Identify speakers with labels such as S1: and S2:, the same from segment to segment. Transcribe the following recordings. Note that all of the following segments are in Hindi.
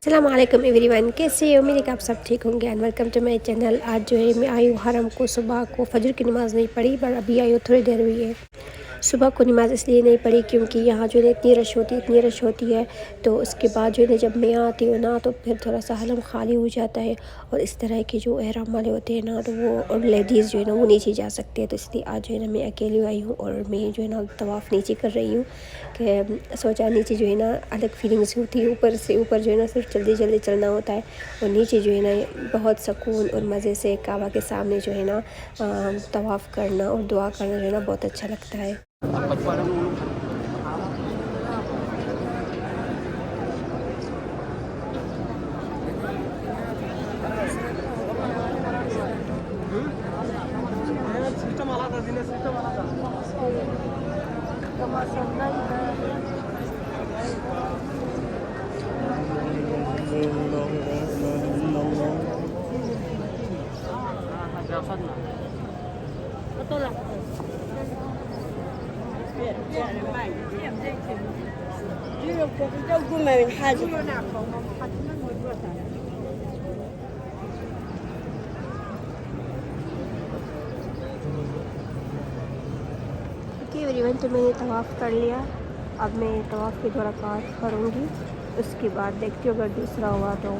S1: अस्सलाम वालेकुम एवरीवन, कैसे हो? उम्मीद है कि आप सब ठीक होंगे and welcome to my channel. आज जो है मैं आई हूँ हरम को। सुबह को फजर की नमाज़ नहीं पढ़ी पर अभी आई हूँ, थोड़ी देर हुई है। सुबह को नमाज़ इसलिए नहीं पढ़ी क्योंकि यहाँ जो है इतनी रश होती है। तो उसके बाद जो है ना जब मैं आती हूँ ना तो फिर थोड़ा सा हलम खाली हो जाता है। और इस तरह के जो एहराम वाले होते हैं ना तो वो और लेडीज़ जो है ना वो नीचे जा सकते हैं। तो इसलिए आज जो है ना मैं अकेली आई हूँ और मैं जो है ना तवाफ़ नीचे कर रही हूँ कि सोचा नीचे जो है ना अलग फीलिंग्स होती है। ऊपर से ऊपर जो है ना सिर्फ जल्दी जल्दी चलना होता है और नीचे जो है ना बहुत सुकून और मज़े से काबा के सामने जो है ना तवाफ़ करना और दुआ करना जो है ना बहुत अच्छा लगता है। एवरीवन, तो मैंने तवाफ़ कर लिया। अब मैं तवाफ़ के 2 रकात करूँगी, उसके बाद देखती हूँ अगर दूसरा हुआ तो।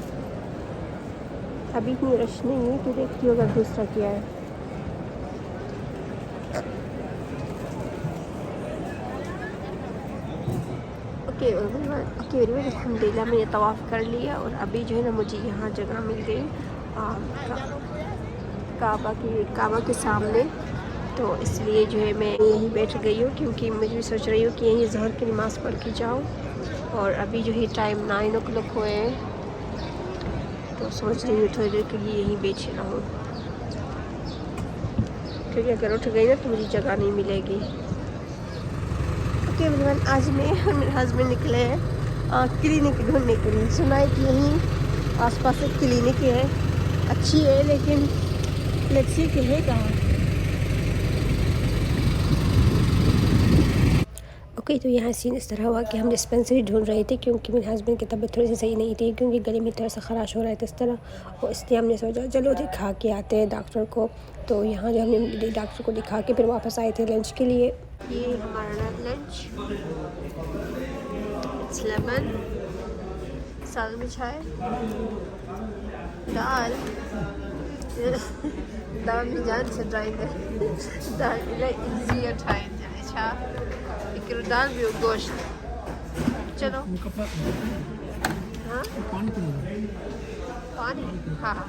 S1: अभी इतनी रश नहीं है तो देखती हूँ अगर दूसरा किया है। ओके एवरीवन, अल्हम्दुलिल्लाह मैंने तवाफ़ कर लिया और अभी जो है ना मुझे यहाँ जगह मिल गई काबा के सामने। तो इसलिए जो है मैं यहीं बैठ गई हूँ क्योंकि मुझे सोच रही हूँ कि यहीं ज़हर की नमाज़ पढ़ के जाऊँ। और अभी जो है टाइम 9 o'clock हुए हैं तो सोच रही हूँ थोड़ी देर के लिए यहीं बैठ रहूँ क्योंकि अगर उठ गई ना तो मुझे जगह नहीं मिलेगी। ओके एवरीवन, आज मैं और मेरे हस्बैंड निकले हैं क्लिनिक ढूंढने के लिए। सुना है कि यहीं आसपास एक क्लिनिक है, अच्छी है लेकिन लेट्स सी कि है कहाँ। ओके, तो यहाँ सीन इस तरह हुआ कि हम डिस्पेंसरी ढूंढ रहे थे क्योंकि मेरे हस्बैंड की तबीयत थोड़ी सी सही नहीं थी क्योंकि गले में थोड़ा सा ख़राश हो रहा था इस तरह। और इसलिए हमने सोचा चलो दिखा के आते हैं डॉक्टर को। तो यहाँ जो हमने डॉक्टर को दिखा के फिर वापस आए थे लंच के लिए। ये हमारा लंच, लेमन, साल में चाय, दाल दाल में जान से ड्राइंग दाल इजी ड्राइंग अच्छा एक दाल भी गोश्त। चलो हाँ पानी हाँ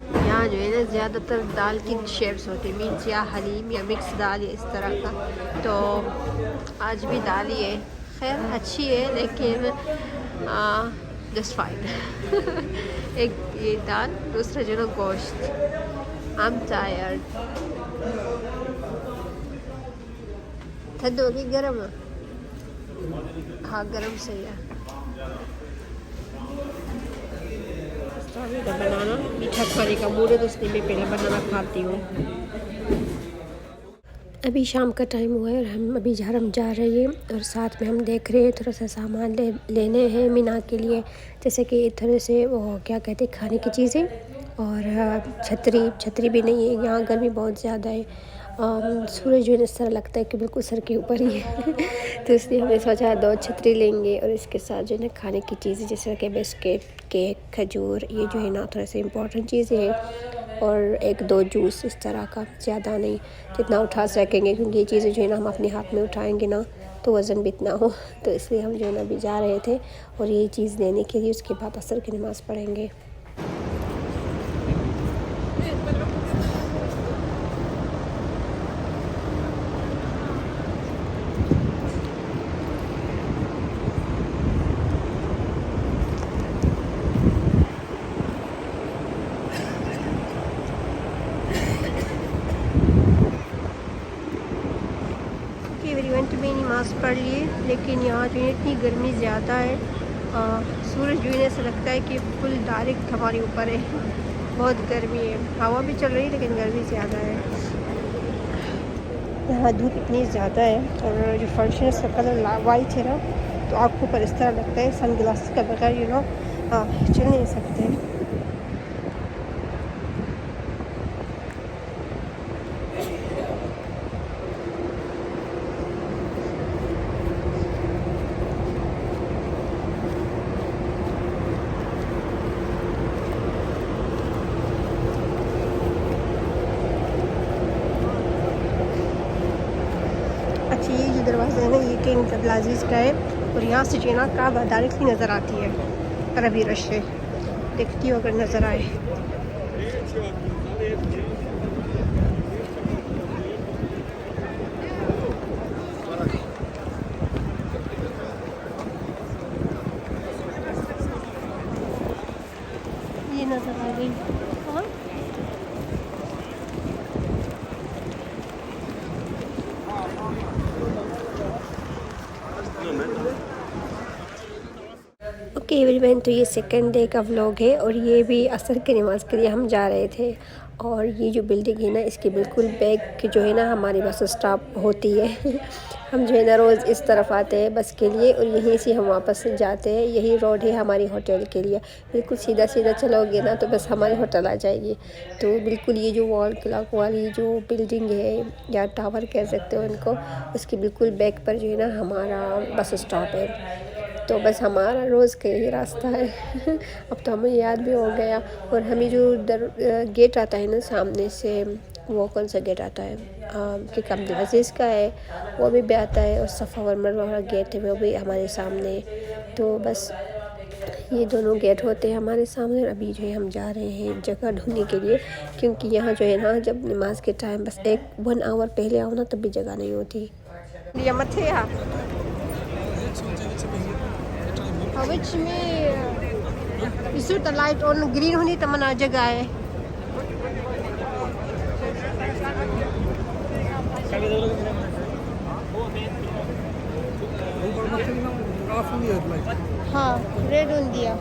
S1: यहाँ जो है ना ज़्यादातर दाल की शेप्स होती है, मीन्स या हलीम या मिक्स दाल या इस तरह का। तो आज भी दाल ही है, खैर अच्छी है लेकिन जस्ट फाइन एक ये दाल, दूसरा जो ना गोश्त। I am tired. ठंड होगी गर्म है? हाँ गर्म सही है। बनाना मीठा खाने का मूड है तो इसलिए मैं पहले बनाना खाती हूँ। अभी शाम का टाइम हुआ है और हम अभी हरम जा रहे हैं और साथ में हम देख रहे हैं थोड़ा सा सामान लेने हैं मीना के लिए, जैसे कि थोड़े से वो क्या कहते हैं खाने की चीज़ें और छतरी भी नहीं है, यहाँ गर्मी बहुत ज़्यादा है। सूरज जो है इस तरह लगता है कि बिल्कुल सर के ऊपर ही है तो इसलिए हमने सोचा 2 छतरी लेंगे और इसके साथ जो है ना खाने की चीज़ें जैसे कि बिस्किट, केक, खजूर, ये जो है ना थोड़ा सा इम्पोर्टेंट चीज़ें हैं और 1-2 जूस इस तरह का, ज़्यादा नहीं जितना उठा सकेंगे क्योंकि ये चीज़ें जो है ना हम अपने हाथ में उठाएंगे ना तो वज़न भी इतना हो। तो इसलिए हम जो है ना अभी जा रहे थे और ये चीज़ लेने के लिए, उसके बाद असर की नमाज़ पढ़ेंगे। इवेंट में नमाज़ पढ़ लिए लेकिन यहाँ जो है इतनी गर्मी ज़्यादा है, सूरज जो है ऐसा लगता है कि फुल डायरेक्ट हमारे ऊपर है। बहुत गर्मी है, हवा भी चल रही है लेकिन गर्मी ज़्यादा है। यहाँ धूप इतनी ज़्यादा है और जो फर्श है उसका कलर वाइट है ना तो आँखों पर इस तरह लगता है सन ग्लासेस के बगैर चल नहीं सकते। अच्छा, ये जो दरवाज़ा है ना, ये किंग अब्दुल का है और यहाँ से जो है ना काबा डायरेक्टली नज़र आती है अरबी रश से। देखती हो अगर नज़र आए। ये नज़र आ गई। हाँ, ओके एवरीवन, तो ये सेकंड डे का व्लॉग है और ये भी असर की नमाज़ के लिए हम जा रहे थे। और ये जो बिल्डिंग है ना, इसके बिल्कुल बैक जो है ना हमारी बस स्टॉप होती है। हम जो है ना रोज़ इस तरफ आते हैं बस के लिए और यहीं से हम वापस जाते हैं। यही रोड है हमारी होटल के लिए। बिल्कुल सीधा सीधा चलोगे ना तो बस हमारी होटल आ जाएगी। तो बिल्कुल ये जो वॉल क्लॉक वाली जो बिल्डिंग है या टावर कह सकते हो इनको, उसके बिल्कुल बैक पर जो है ना हमारा बस स्टॉप है। तो बस हमारा रोज़ का यही रास्ता है। अब तो हमें याद भी हो गया। और हमें जो गेट आता है ना सामने से, वो कौन सा गेट आता है, कि अब्दुल अज़ीज़ का है, वो भी आता है। और सफ़ा और मरवा वाला गेट है वो भी हमारे सामने। तो बस ये दोनों गेट होते हैं हमारे सामने। और अभी जो है हम जा रहे हैं जगह ढूंढने के लिए, क्योंकि यहाँ जो है ना जब नमाज के टाइम बस 1 आवर पहले आओ ना तब भी जगह नहीं होती। ये मत है यहाँ विच में इसु त लाइट ऑन ग्रीन होनी त मना जगह है। हाँ, रेड ऑन दिया।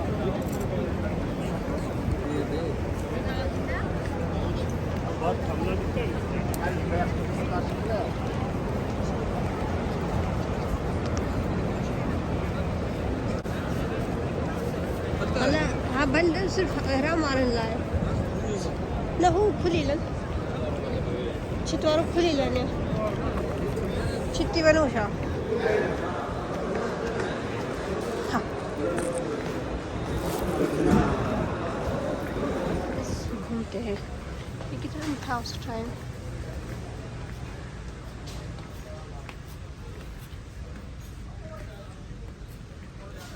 S1: हाँ, बंद सिर्फ हरा मारन लाए ना, हो खुली लन चितवारो खुली लन चित्ती बनोशा। हाँ, घूमते हैं। ये कितना मीठा उस time.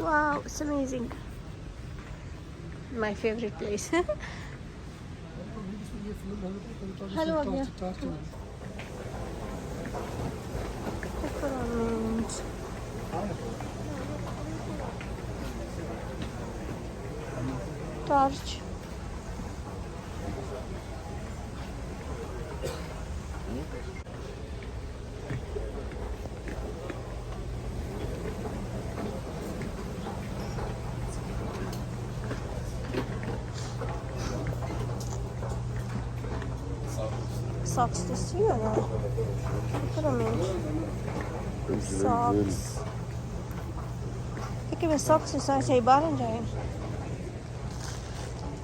S1: Wow, it's amazing. My favorite place. Hello again. Torch. Socks to see or not? Look at them. Socks. Look at the socks is such a bar and giant.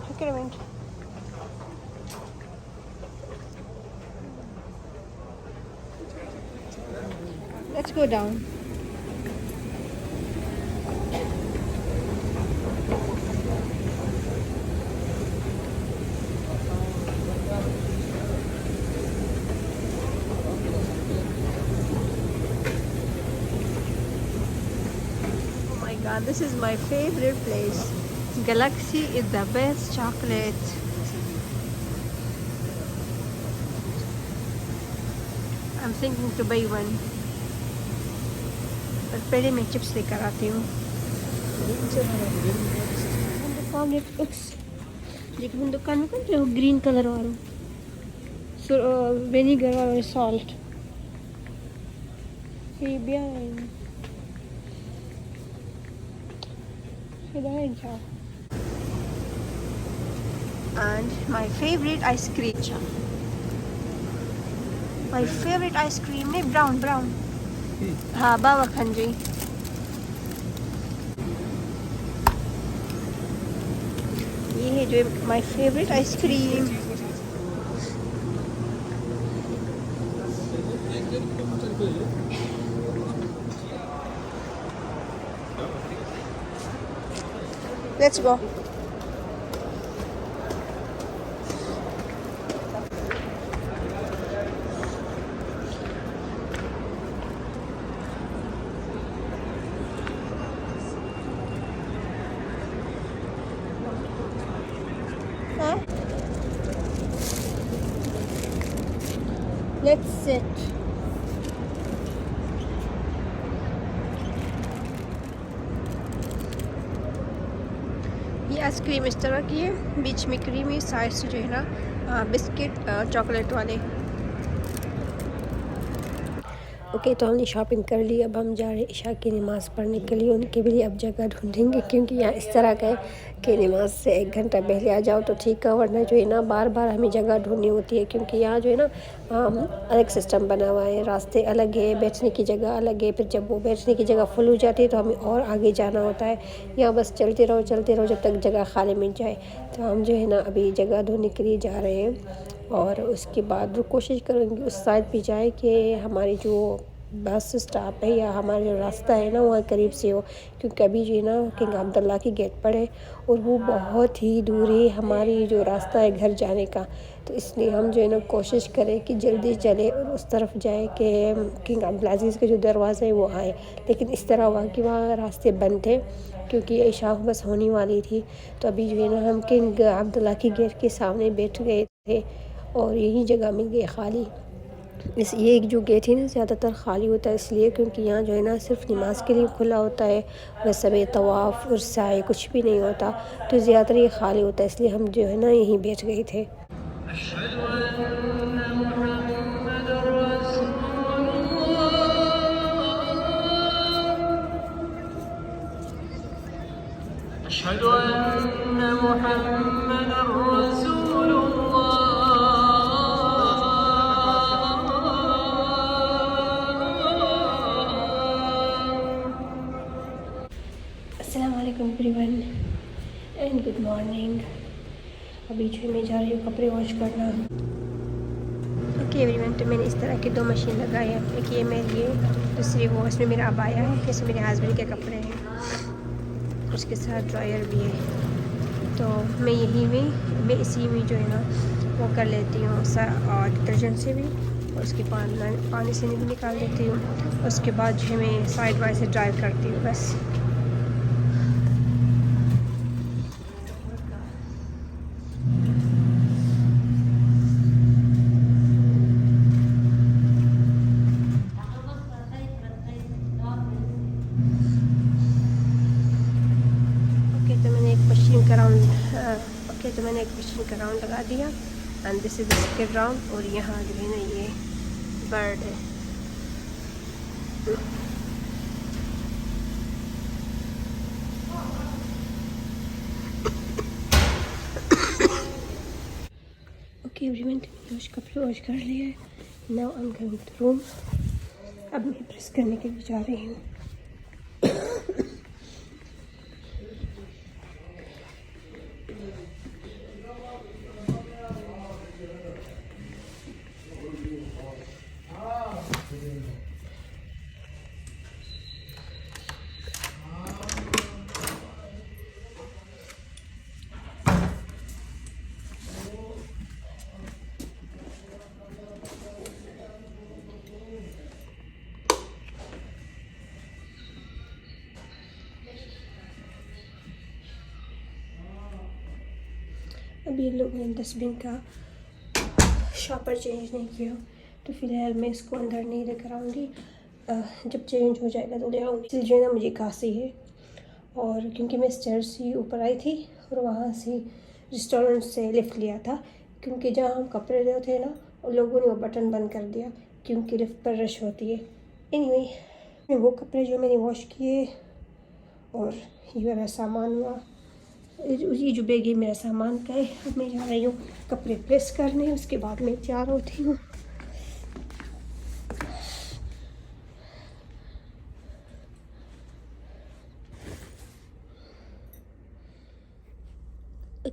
S1: Look at them. Let's go down. This is my favorite place. Galaxy is the best chocolate. I'm thinking to buy one. पर पहले मैं चिप्स लेकर आती हूँ। लेकिन दुकान में कौन जो ग्रीन कलर वाला विनेगर और सॉल्ट ये भी है। And my favorite ice cream. My favorite ice cream is brown. हाँ, बाबा खंजी। ये है जो my favourite ice cream. Let's go. Let's sit. ये आइसक्रीम इस तरह की है, बीच में क्रीमी, साइड से जो है ना बिस्किट चॉकलेट वाले। ओके, तो हमने शॉपिंग कर ली। अब हम जा रहे हैं इशा की नमाज़ पढ़ने के लिए। उनके लिए अब जगह ढूंढेंगे, क्योंकि यहाँ इस तरह का है कि नमाज से 1 घंटा पहले आ जाओ तो ठीक है, वरना जो है ना बार बार हमें जगह ढूंढनी होती है, क्योंकि यहाँ जो है ना अलग सिस्टम बना हुआ है, रास्ते अलग है, बैठने की जगह अलग है। फिर जब वो बैठने की जगह फुल हो जाती है तो हमें और आगे जाना होता है। यहाँ बस चलते रहो जब तक जगह खाली मिल जाए। तो हम जो है ना अभी जगह ढूंढने के लिए जा रहे हैं, और उसके बाद कोशिश करेंगे उस साइड पे जाए कि हमारी जो बस स्टॉप है या हमारा जो रास्ता है ना वहाँ करीब से हो, क्योंकि अभी जो है ना किंग अब्दुल्ला की गेट पर है और वो बहुत ही दूर है हमारी जो रास्ता है घर जाने का। तो इसलिए हम जो है ना कोशिश करें कि जल्दी चले और उस तरफ जाए कि किंग अब्दुल अज़ीज़ के जो दरवाज़ा है वो आए। लेकिन इस तरह हुआ कि वहाँ रास्ते बंद थे, क्योंकि इशा बस होने वाली थी। तो अभी जो है ना हम किंग अब्दुल्ला की गेट के सामने बैठ गए थे और यही जगह मिल गई खाली। ये एक जो गेट है ना ज़्यादातर खाली होता है, इसलिए क्योंकि यहाँ जो है ना सिर्फ नमाज के लिए खुला होता है, वैसे में तवाफ़ और साए कुछ भी नहीं होता, तो ज़्यादातर ये खाली होता है, इसलिए हम जो है ना यहीं बैठ गए थे। अशहदु अन्ना मुहम्मदर रसूलुल्लाह। अस्सलामु अलैकुम एवरीवन एंड गुड मॉर्निंग। अभी जो मैं जा रही हूँ कपड़े वॉश करना। ओके एवरीवन, तो मैंने इस तरह की 2 मशीन लगाई है, एक ये मेरी है, दूसरी वो इसमें मेरा अबाया है, इसमें मेरे हस्बैंड के कपड़े हैं, उसके साथ ड्रायर भी है। तो मैं इसी में जो है ना वो कर लेती हूँ और डिटर्जेंट से भी, और उसके पानी से भी निकाल देती हूँ। उसके बाद जो है मैं साइड बाय से ड्राई करती हूँ बस। तो मैंने एक मशीन का राउंड लगा दिया and this is the second round. और यहाँ जो है ना ये बर्ड है। ओके एवरीवन, कपड़े वॉश कर लिए हैं। Now I am going to room. अब मैं प्रेस करने के लिए जा रही हूँ। अभी लोग ने डस्टबिन का शॉपर चेंज नहीं किया, तो फिलहाल मैं इसको अंदर नहीं लेकर आऊँगी। जब चेंज हो जाएगा तो ले आऊँगी। इसलिए जो है ना मुझे खांसी है, और क्योंकि मैं स्टेयर्स से ऊपर आई थी और वहाँ से रेस्टोरेंट से लिफ्ट लिया था, क्योंकि जहाँ हम कपड़े ले थे ना उन लोगों ने वो बटन बंद कर दिया, क्योंकि लिफ्ट पर रश होती है। एनीवे, वो कपड़े जो मैंने वॉश किए और ये मेरा सामान हुआ, ये जो बैग है मेरा सामान का है। अब मैं जा रही हूँ कपड़े प्रेस करने, उसके बाद मैं तैयार होती हूँ।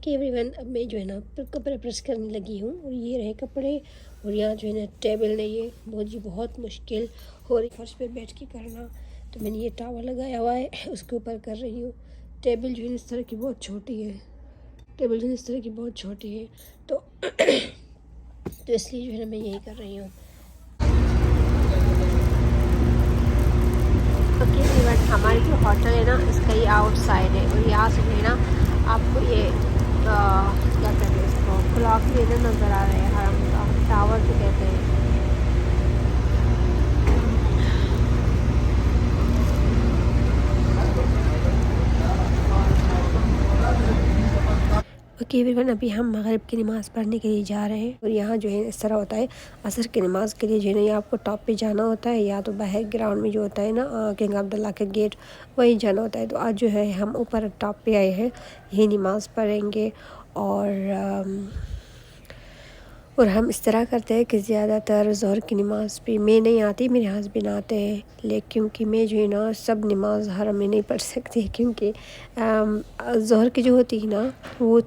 S1: ओके एवरीवन, अब मैं जो है ना कपड़े प्रेस करने लगी हूँ और ये रहे कपड़े। और यहाँ जो है ना टेबल नहीं है, बहुत मुश्किल हो रही फर्श पे बैठ के करना। तो मैंने ये टावल लगाया हुआ है, उसके ऊपर कर रही हूँ। टेबल जो है इस तरह की बहुत छोटी है, तो तो इसलिए जो है ना मैं यही कर रही हूँ। ओके एवरीवन, हमारी जो होटल है ना इसका ये आउटसाइड है और यहाँ से जो है ना आपको ये क्या कहते हैं इसको, क्लॉक भी इधर नज़र आ रहे हैं, हरम का टावर जो कहते हैं। ओके एवरीवन, अभी हम मगरिब की नमाज़ पढ़ने के लिए जा रहे हैं और यहाँ जो है इस तरह होता है। असर की नमाज़ के लिए जो है ना या आपको टॉप पे जाना होता है या तो बाहर ग्राउंड में जो होता है ना किंग अब्दुल्ला का गेट, वहीं जाना होता है। तो आज जो है हम ऊपर टॉप पे आए हैं, यही नमाज़ पढ़ेंगे। और हम इस तरह करते हैं कि ज़्यादातर ज़ोहर की नमाज़ भी मैं नहीं आती, मेरे हस्बैंड आते हैं। लेकिन क्योंकि मैं जो है ना सब नमाज हरम में नहीं पढ़ सकती, क्योंकि ज़ोहर की जो होती है ना वो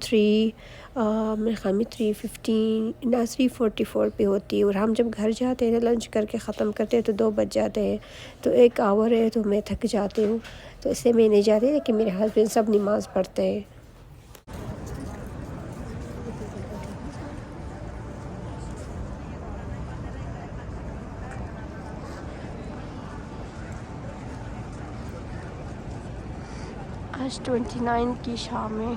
S1: मेरे ख़्याल में 3:15 ना 3:44 पे होती है। और हम जब घर जाते हैं लंच करके ख़त्म करते हैं तो 2 बज जाते हैं। तो 1 आवर है तो मैं थक जाती हूँ, तो इसलिए मैं नहीं जाती। लेकिन मेरे हस्बैंड सब नमाज़ पढ़ते हैं। आज 29 की शाम है।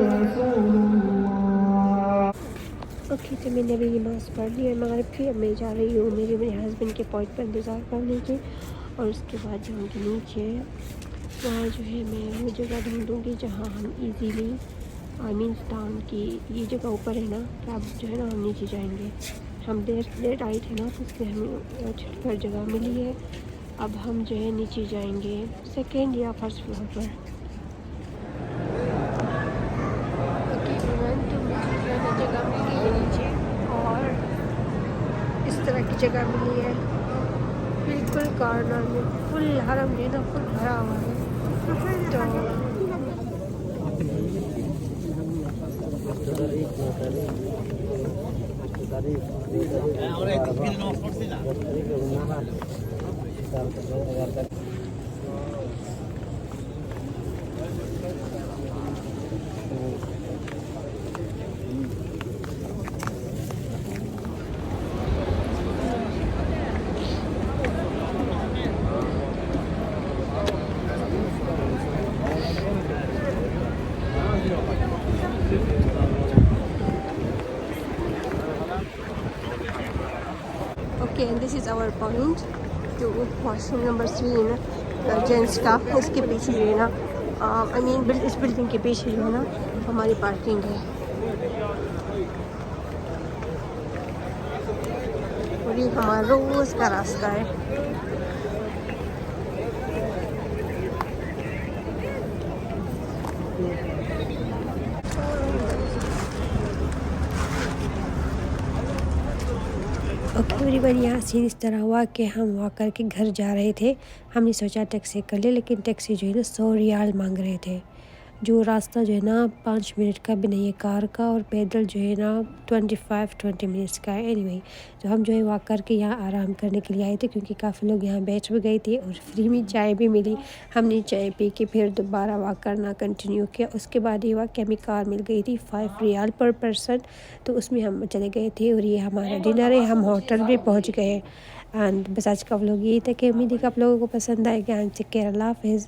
S2: रसूल
S1: ओके, तो मैंने अभी नमाज़ पढ़ ली है मगरिब की। अब मैं जा रही हूँ मेरे हस्बैंड के पॉइंट पर इंतज़ार करने के, और उसके बाद जाऊँगी नीचे। वहाँ जो है मैं वो जगह ढूँढूँगी जहाँ हम इजीली टाउन की ये जगह ऊपर है ना, कि आप जो है ना हम नीचे जाएंगे। हम लेट आए थे ना, तो इसलिए हमें छुटकर जगह मिली है। अब हम जो है नीचे जाएंगे, सेकेंड या फर्स्ट फ्लोर पर। जगह मिली है नीचे, और इस तरह की जगह मिली है बिल्कुल कॉर्नर में। फुल हरम है ना, फुल भरा हुआ है। तो okay, and this is our point, जो वॉशरूम नंबर 3 है जेंट्स का। इसके पीछे जो है ना इस बिल्डिंग के पीछे जो है ना हमारी पार्किंग है। और ये हमारा रोज़ का रास्ता है। ओके एवरीवन, यहाँ सीन इस तरह हुआ कि हम वॉक करके घर जा रहे थे। हमने सोचा टैक्सी कर ले, लेकिन टैक्सी जो है ना 100 रियाल मांग रहे थे, जो रास्ता जो है ना 5 मिनट का भी नहीं है कार का, और पैदल जो है ना 20 मिनट्स का है। एनीवे, तो हम जो है वॉक करके यहाँ आराम करने के लिए आए थे, क्योंकि काफ़ी लोग यहाँ बैठ भी गए थे और फ्री में चाय भी मिली। हमने चाय पी के फिर दोबारा वॉक करना कंटिन्यू किया। उसके बाद ये हुआ कि हमें कार मिल गई थी 5 रियाल पर पर्सन, तो उसमें हम चले गए थे। और ये हमारा डिनर है, हम होटल भी पहुँच गए। एंड बस आज का व्लॉग यही था कि उम्मीद है कि आप लोगों को पसंद आएगा। एंड टेक केयर, अल्लाह हाफिज़।